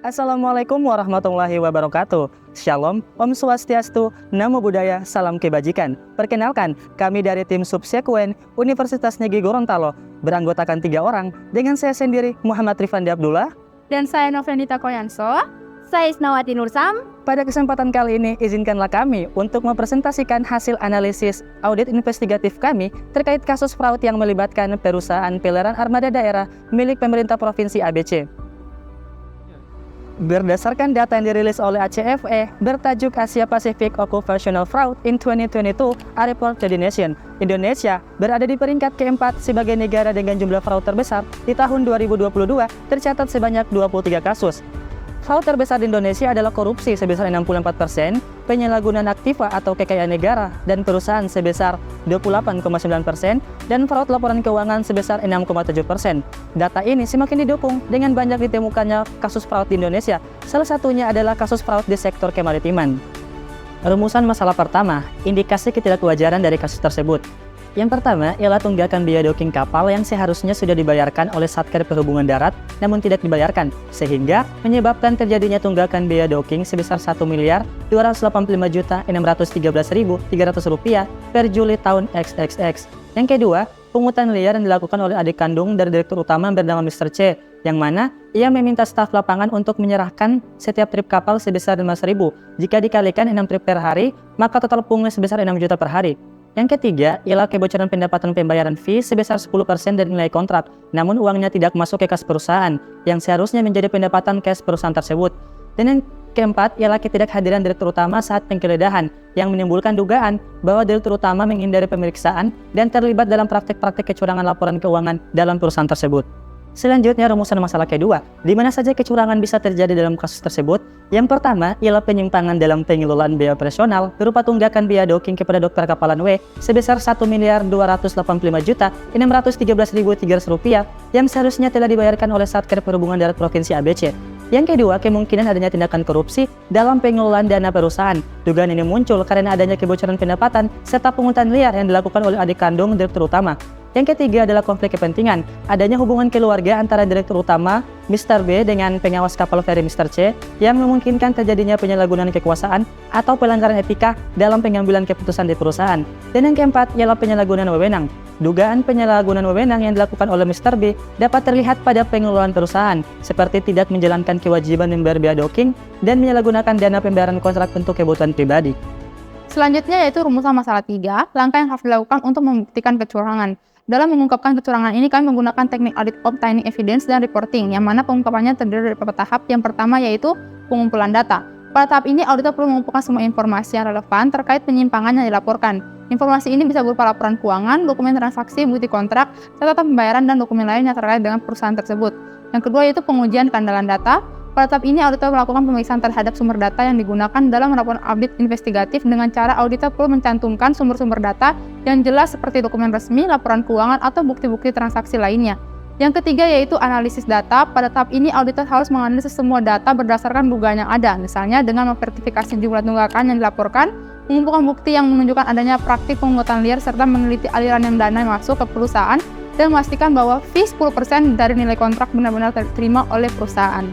Assalamualaikum warahmatullahi wabarakatuh. Shalom, Om Swastiastu, Namo Buddhaya, Salam Kebajikan. Perkenalkan, kami dari tim Subsekuen Universitas Negeri Gorontalo beranggotakan 3 orang dengan saya sendiri Muhammad Rifandi Abdullah. Dan saya Novendita Koyanso. Saya Isnawati Nursam. Pada kesempatan kali ini, izinkanlah kami untuk mempresentasikan hasil analisis audit investigatif kami terkait kasus fraud yang melibatkan perusahaan peleran armada daerah milik pemerintah Provinsi ABC. Berdasarkan data yang dirilis oleh ACFE bertajuk Asia Pacific Occupational Fraud in 2022, a report to the nation, Indonesia berada di peringkat keempat sebagai negara dengan jumlah fraud terbesar di tahun 2022, tercatat sebanyak 23 kasus. Fraud terbesar di Indonesia adalah korupsi sebesar 64%, penyalahgunaan aktiva atau kekayaan negara dan perusahaan sebesar 28,9%, dan fraud laporan keuangan sebesar 6,7%. Data ini semakin didukung dengan banyak ditemukannya kasus fraud di Indonesia, salah satunya adalah kasus fraud di sektor kemaritiman. Rumusan masalah pertama, indikasi ketidakwajaran dari kasus tersebut. Yang pertama ialah tunggakan biaya docking kapal yang seharusnya sudah dibayarkan oleh Satker Perhubungan Darat namun tidak dibayarkan, sehingga menyebabkan terjadinya tunggakan biaya docking sebesar Rp1.285.613.300 per Juli tahun XXX. Yang kedua, pungutan liar yang dilakukan oleh adik kandung dari Direktur Utama bernama Mr. C, yang mana ia meminta staf lapangan untuk menyerahkan setiap trip kapal sebesar Rp5.000. Jika dikalikan 6 trip per hari, maka total pungut sebesar 6 juta per hari. Yang ketiga ialah kebocoran pendapatan pembayaran fee sebesar 10% dari nilai kontrak, namun uangnya tidak masuk ke kas perusahaan, yang seharusnya menjadi pendapatan kas perusahaan tersebut. Dan yang keempat ialah ketidakhadiran Direktur Utama saat penggeledahan, yang menimbulkan dugaan bahwa Direktur Utama menghindari pemeriksaan dan terlibat dalam praktik-praktik kecurangan laporan keuangan dalam perusahaan tersebut. Selanjutnya, rumusan masalah kedua, di mana saja kecurangan bisa terjadi dalam kasus tersebut. Yang pertama ialah penyimpangan dalam pengelolaan biaya operasional berupa tunggakan biaya docking kepada dokter kapalan W sebesar Rp1.285.613.300 yang seharusnya telah dibayarkan oleh Satker Perhubungan Darat Provinsi ABC. Yang kedua, kemungkinan adanya tindakan korupsi dalam pengelolaan dana perusahaan. Dugaan ini muncul karena adanya kebocoran pendapatan serta pungutan liar yang dilakukan oleh adik kandung Direktur Utama. Yang ketiga adalah konflik kepentingan. Adanya hubungan keluarga antara Direktur Utama Mr. B dengan pengawas kapal feri Mr. C yang memungkinkan terjadinya penyalahgunaan kekuasaan atau pelanggaran etika dalam pengambilan keputusan di perusahaan. Dan yang keempat ialah penyalahgunaan wewenang. Dugaan penyalahgunaan wewenang yang dilakukan oleh Mr. B dapat terlihat pada pengelolaan perusahaan, seperti tidak menjalankan kewajiban membayar biaya docking dan menyalahgunakan dana pembayaran kontrak untuk kebutuhan pribadi. Selanjutnya yaitu rumusan masalah 3, langkah yang harus dilakukan untuk membuktikan kecurangan. Dalam mengungkapkan kecurangan ini, kami menggunakan teknik audit obtaining evidence dan reporting, yang mana pengungkapannya terdiri dari beberapa tahap. Yang pertama yaitu pengumpulan data. Pada tahap ini, auditor perlu mengumpulkan semua informasi yang relevan terkait penyimpangan yang dilaporkan. Informasi ini bisa berupa laporan keuangan, dokumen transaksi, bukti kontrak, catatan pembayaran, dan dokumen lain yang terkait dengan perusahaan tersebut. Yang kedua yaitu pengujian keandalan data. Pada tahap ini, auditor melakukan pemeriksaan terhadap sumber data yang digunakan dalam melakukan audit investigatif dengan cara auditor perlu mencantumkan sumber-sumber data yang jelas seperti dokumen resmi, laporan keuangan, atau bukti-bukti transaksi lainnya. Yang ketiga yaitu analisis data. Pada tahap ini, auditor harus menganalisis semua data berdasarkan dugaan yang ada, misalnya dengan memverifikasi jumlah tunggakan yang dilaporkan, mengumpulkan bukti yang menunjukkan adanya praktik pungutan liar, serta meneliti aliran yang dana yang masuk ke perusahaan, dan memastikan bahwa fee 10% dari nilai kontrak benar-benar diterima oleh perusahaan.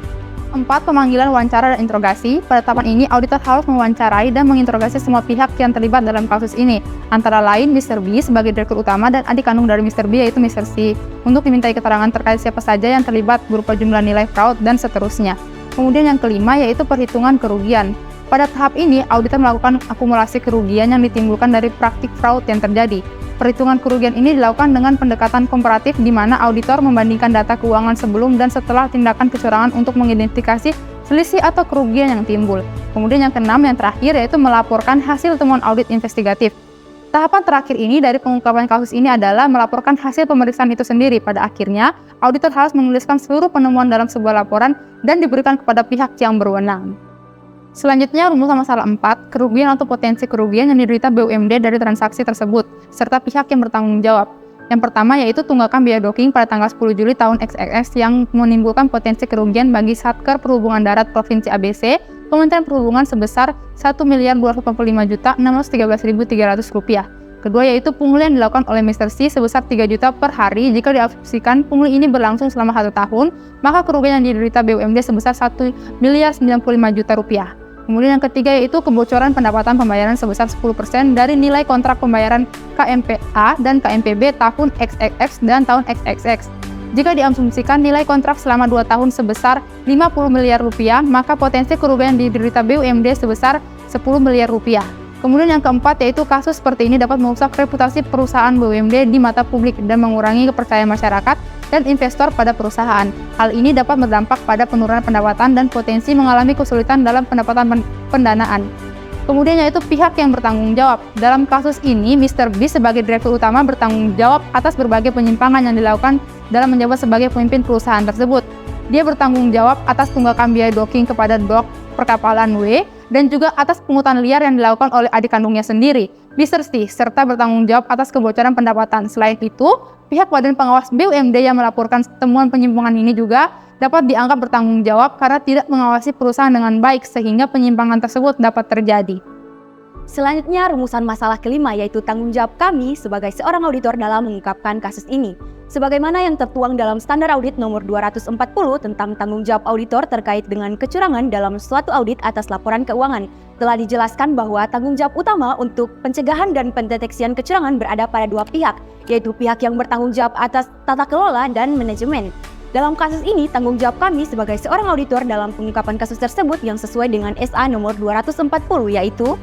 4. Pemanggilan, wawancara, dan interogasi. Pada tahapan ini, auditor harus mewawancarai dan menginterogasi semua pihak yang terlibat dalam kasus ini, antara lain Mr. B sebagai Direktur Utama dan adik kandung dari Mr. B yaitu Mr. C, untuk dimintai keterangan terkait siapa saja yang terlibat berupa jumlah nilai fraud dan seterusnya. Kemudian yang kelima yaitu perhitungan kerugian. Pada tahap ini, auditor melakukan akumulasi kerugian yang ditimbulkan dari praktik fraud yang terjadi. Perhitungan kerugian ini dilakukan dengan pendekatan komparatif di mana auditor membandingkan data keuangan sebelum dan setelah tindakan kecurangan untuk mengidentifikasi selisih atau kerugian yang timbul. Kemudian yang keenam, yang terakhir yaitu melaporkan hasil temuan audit investigatif. Tahapan terakhir ini dari pengungkapan kasus ini adalah melaporkan hasil pemeriksaan itu sendiri. Pada akhirnya, auditor harus menuliskan seluruh penemuan dalam sebuah laporan dan diberikan kepada pihak yang berwenang. Selanjutnya, rumusan masalah 4, kerugian atau potensi kerugian yang diderita BUMD dari transaksi tersebut, serta pihak yang bertanggung jawab. Yang pertama yaitu tunggakan biaya docking pada tanggal 10 Juli tahun XXX yang menimbulkan potensi kerugian bagi Satker Perhubungan Darat Provinsi ABC, Kementerian Perhubungan sebesar Rp1.285.613.300. Kedua yaitu pungli yang dilakukan oleh Mr. C sebesar 3 juta per hari. Jika diasumsikan pungli ini berlangsung selama 1 tahun, maka kerugian yang diderita BUMD sebesar 1 miliar 95 juta rupiah. Kemudian yang ketiga yaitu kebocoran pendapatan pembayaran sebesar 10% dari nilai kontrak pembayaran KMPA dan KMPB tahun XXX dan tahun XXX. Jika diasumsikan nilai kontrak selama 2 tahun sebesar 50 miliar rupiah, maka potensi kerugian yang diderita BUMD sebesar 10 miliar rupiah. Kemudian yang keempat yaitu kasus seperti ini dapat merusak reputasi perusahaan BUMD di mata publik dan mengurangi kepercayaan masyarakat dan investor pada perusahaan. Hal ini dapat berdampak pada penurunan pendapatan dan potensi mengalami kesulitan dalam pendapatan pendanaan. Kemudian yaitu pihak yang bertanggung jawab. Dalam kasus ini, Mr. B sebagai direktur utama bertanggung jawab atas berbagai penyimpangan yang dilakukan dalam menjabat sebagai pemimpin perusahaan tersebut. Dia bertanggung jawab atas tunggakan biaya docking kepada dok perkapalan W dan juga atas pungutan liar yang dilakukan oleh adik kandungnya sendiri, Mr. C, serta bertanggung jawab atas kebocoran pendapatan. Selain itu, pihak Badan Pengawas BUMD yang melaporkan temuan penyimpangan ini juga dapat dianggap bertanggung jawab karena tidak mengawasi perusahaan dengan baik sehingga penyimpangan tersebut dapat terjadi. Selanjutnya, rumusan masalah kelima yaitu tanggung jawab kami sebagai seorang auditor dalam mengungkapkan kasus ini. Sebagaimana yang tertuang dalam Standar Audit nomor 240 tentang tanggung jawab auditor terkait dengan kecurangan dalam suatu audit atas laporan keuangan, telah dijelaskan bahwa tanggung jawab utama untuk pencegahan dan pendeteksian kecurangan berada pada dua pihak, yaitu pihak yang bertanggung jawab atas tata kelola dan manajemen. Dalam kasus ini, tanggung jawab kami sebagai seorang auditor dalam pengungkapan kasus tersebut yang sesuai dengan SA nomor 240 yaitu: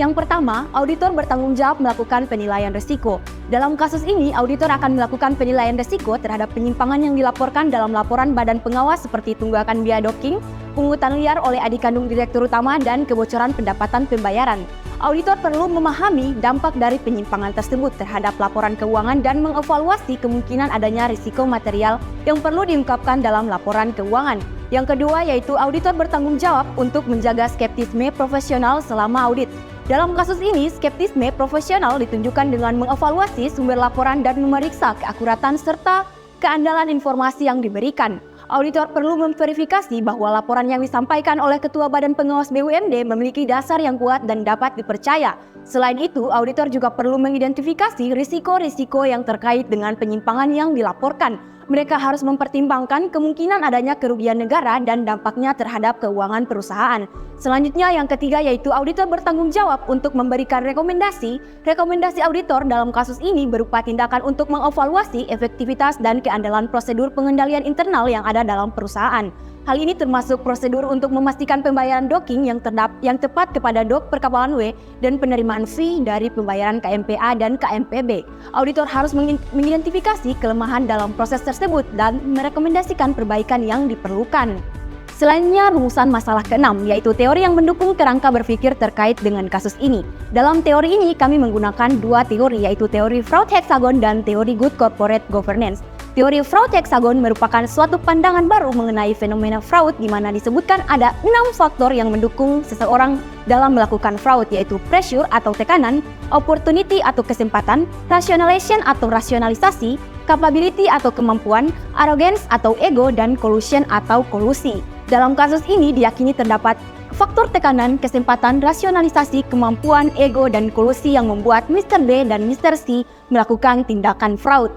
yang pertama, auditor bertanggung jawab melakukan penilaian risiko. Dalam kasus ini, auditor akan melakukan penilaian risiko terhadap penyimpangan yang dilaporkan dalam laporan badan pengawas seperti tunggakan biaya docking, pungutan liar oleh adik kandung direktur utama, dan kebocoran pendapatan pembayaran. Auditor perlu memahami dampak dari penyimpangan tersebut terhadap laporan keuangan dan mengevaluasi kemungkinan adanya risiko material yang perlu diungkapkan dalam laporan keuangan. Yang kedua yaitu auditor bertanggung jawab untuk menjaga skeptisme profesional selama audit. Dalam kasus ini, skeptisme profesional ditunjukkan dengan mengevaluasi sumber laporan dan memeriksa keakuratan serta keandalan informasi yang diberikan. Auditor perlu memverifikasi bahwa laporan yang disampaikan oleh Ketua Badan Pengawas BUMD memiliki dasar yang kuat dan dapat dipercaya. Selain itu, auditor juga perlu mengidentifikasi risiko-risiko yang terkait dengan penyimpangan yang dilaporkan. Mereka harus mempertimbangkan kemungkinan adanya kerugian negara dan dampaknya terhadap keuangan perusahaan. Selanjutnya yang ketiga yaitu auditor bertanggung jawab untuk memberikan rekomendasi. Rekomendasi auditor dalam kasus ini berupa tindakan untuk mengevaluasi efektivitas dan keandalan prosedur pengendalian internal yang ada dalam perusahaan. Hal ini termasuk prosedur untuk memastikan pembayaran docking yang tepat kepada dok perkapalan W dan penerimaan fee dari pembayaran KMPA dan KMPB. Auditor harus mengidentifikasi kelemahan dalam proses tersebut dan merekomendasikan perbaikan yang diperlukan. Selanjutnya, rumusan masalah keenam, yaitu teori yang mendukung kerangka berpikir terkait dengan kasus ini. Dalam teori ini, kami menggunakan dua teori, yaitu teori fraud hexagon dan teori good corporate governance. Teori fraud hexagon merupakan suatu pandangan baru mengenai fenomena fraud di mana disebutkan ada 6 faktor yang mendukung seseorang dalam melakukan fraud, yaitu pressure atau tekanan, opportunity atau kesempatan, rationalization atau rasionalisasi, capability atau kemampuan, arrogance atau ego, dan collusion atau kolusi. Dalam kasus ini diyakini terdapat faktor tekanan, kesempatan, rasionalisasi, kemampuan, ego, dan kolusi yang membuat Mr. B dan Mr. C melakukan tindakan fraud.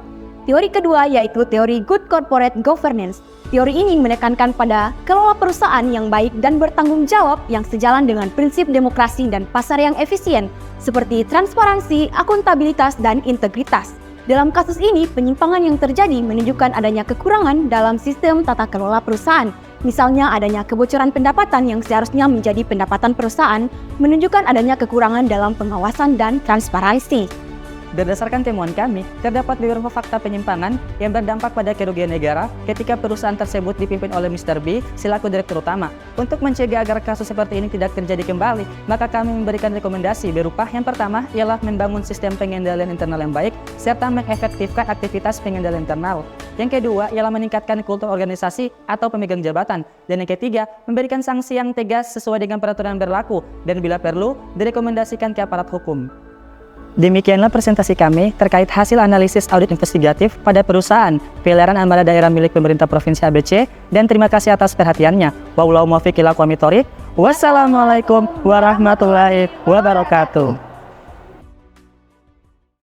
Teori kedua yaitu teori good corporate governance. Teori ini menekankan pada kelola perusahaan yang baik dan bertanggung jawab yang sejalan dengan prinsip demokrasi dan pasar yang efisien, seperti transparansi, akuntabilitas, dan integritas. Dalam kasus ini, penyimpangan yang terjadi menunjukkan adanya kekurangan dalam sistem tata kelola perusahaan. Misalnya adanya kebocoran pendapatan yang seharusnya menjadi pendapatan perusahaan, menunjukkan adanya kekurangan dalam pengawasan dan transparansi. Berdasarkan temuan kami, terdapat beberapa fakta penyimpangan yang berdampak pada kerugian negara ketika perusahaan tersebut dipimpin oleh Mr. B selaku direktur utama. Untuk mencegah agar kasus seperti ini tidak terjadi kembali, maka kami memberikan rekomendasi berupa yang pertama ialah membangun sistem pengendalian internal yang baik serta mengefektifkan aktivitas pengendalian internal. Yang kedua ialah meningkatkan kultur organisasi atau pemegang jabatan. Dan yang ketiga, memberikan sanksi yang tegas sesuai dengan peraturan yang berlaku dan bila perlu direkomendasikan ke aparat hukum. Demikianlah presentasi kami terkait hasil analisis audit investigatif pada perusahaan Peleran Amara Daerah milik pemerintah Provinsi ABC, dan terima kasih atas perhatiannya. Wassalamualaikum warahmatullahi wabarakatuh.